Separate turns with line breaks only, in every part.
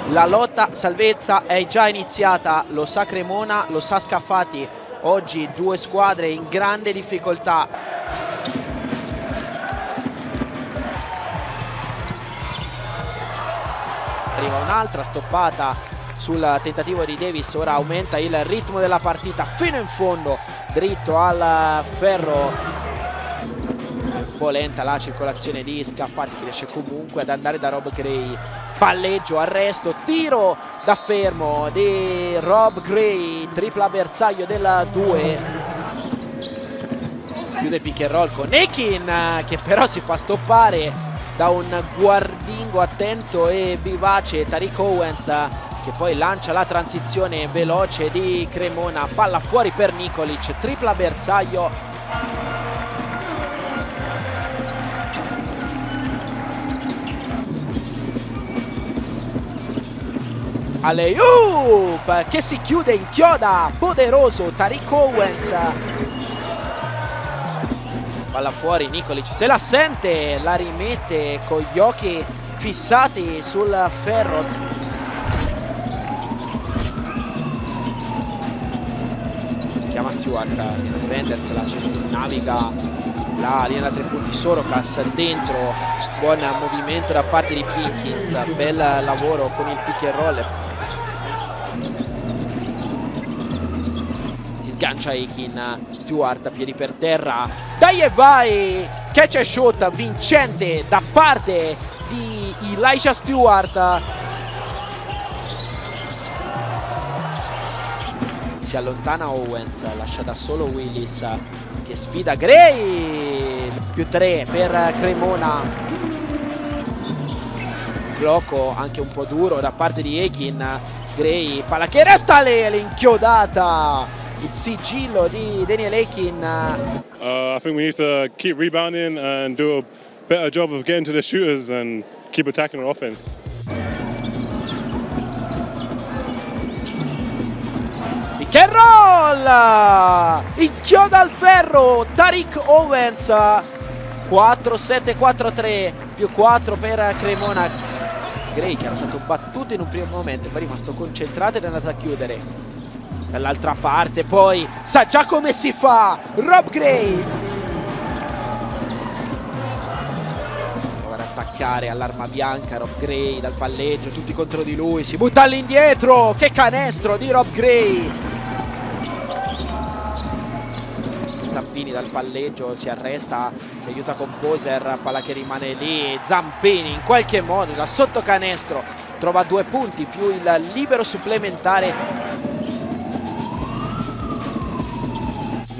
La lotta salvezza è già iniziata, lo sa Cremona, lo sa Scaffati. Oggi due squadre in grande difficoltà. Arriva un'altra stoppata sul tentativo di Davis, ora aumenta il ritmo della partita fino in fondo, dritto al ferro. Un po' lenta la circolazione di Scaffati, che riesce comunque ad andare da Rob Gray. Palleggio, arresto, tiro da fermo di Rob Gray, tripla bersaglio del 2. Chiude pick and roll con Ekin, che però si fa stoppare da un guardingo attento e vivace Tariq Owens, che poi lancia la transizione veloce di Cremona. Palla fuori per Nikolic, tripla bersaglio. Alley-oop che si chiude in chioda, poderoso Tariq Owens. Palla fuori, Nikolic se la sente, la rimette con gli occhi fissati sul ferro. Chiama Stewart, viene a prendersela, naviga la linea da 3 punti. Sorokas dentro, buon movimento da parte di Pinkins, bel lavoro con il pick and roll. Sgancia Ekin, Stewart piedi per terra, dai e vai, catch and shot vincente da parte di Elijah Stewart. Si allontana Owens, lascia da solo Willis che sfida Gray, più 3 per Cremona. Blocco anche un po' duro da parte di Ekin. Gray, palla che resta lì, l'inchiodata. Il sigillo di Daniel Ekin.
I think we need to keep rebounding and do a better job of getting to the shooters and keep attacking our offense.
Pick and roll! Inchioda al ferro Tariq Owens. 4-7-4-3 più 4 per Cremona. Gray, che era stato battuto in un primo momento, poi è rimasto concentrato ed è andato a chiudere. Dall'altra parte poi sa già come si fa Rob Gray. Prova ad attaccare all'arma bianca Rob Gray dal palleggio, tutti contro di lui, si butta all'indietro, che canestro di Rob Gray. Zampini dal palleggio, si arresta, si aiuta con Poser, palla che rimane lì. Zampini in qualche modo da sotto canestro trova 2 punti più il libero supplementare.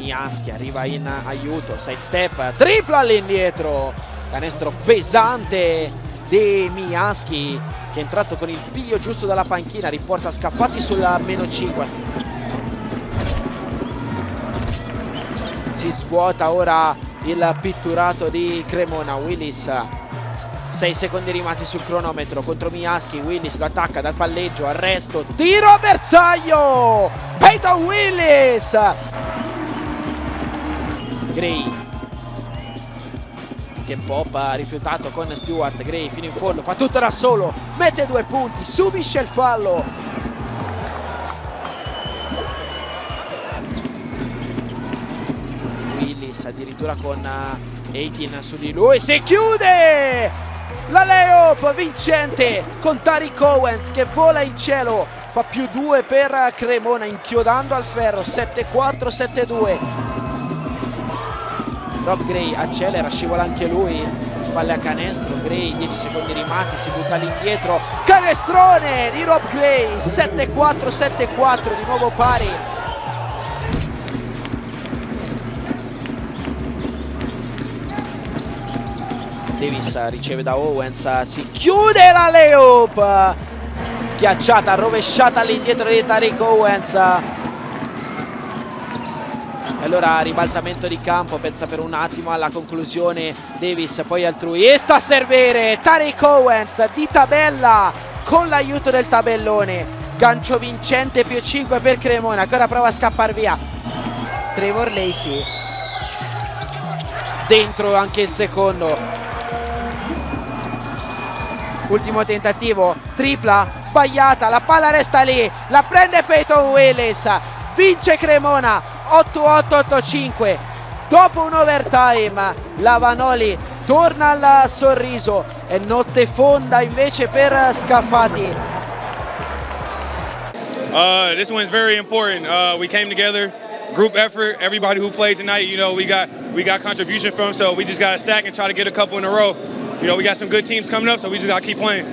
Miaschi arriva in aiuto, side step, tripla all'indietro, canestro pesante di Miaschi, che è entrato con il piglio giusto dalla panchina, riporta Scaffati sulla -5. Si svuota ora il pitturato di Cremona. Willis, 6 secondi rimasti sul cronometro contro Miaschi. Willis lo attacca dal palleggio, arresto, tiro a bersaglio, Peyton Willis. Gray, che pop ha rifiutato con Stewart. Gray fino in fondo, fa tutto da solo, mette 2 punti, subisce il fallo. Willis addirittura con Ekin su di lui, si chiude la layup vincente con Tariq Owens che vola in cielo, fa più 2 per Cremona, inchiodando al ferro. 7-4, 7-2. Rob Gray accelera, scivola anche lui, spalle a canestro. Gray, 10 secondi rimasti, si butta all'indietro, canestrone di Rob Gray. 7-4, 7-4, di nuovo pari. Davis riceve da Owens, si chiude la layup, schiacciata, rovesciata all'indietro di Tariq Owens. Allora ribaltamento di campo, pensa per un attimo alla conclusione Davis, poi altrui e sta a servire Tariq Owens di tabella con l'aiuto del tabellone. Gancio vincente più 5 per Cremona, che ora prova a scappare via. Trevor Lacey, dentro anche il secondo. Ultimo tentativo, tripla, sbagliata, la palla resta lì, la prende Peyton Willis, vince Cremona 8-8-8-5. Dopo un overtime la Vanoli torna al sorriso e notte fonda invece per Scafati.
This one's very important. We came together, group effort. Everybody who played tonight, you know, we got contribution from, so we just got to stack and try to get a couple in a row. You know, we got some good teams coming up, so we just got to keep playing.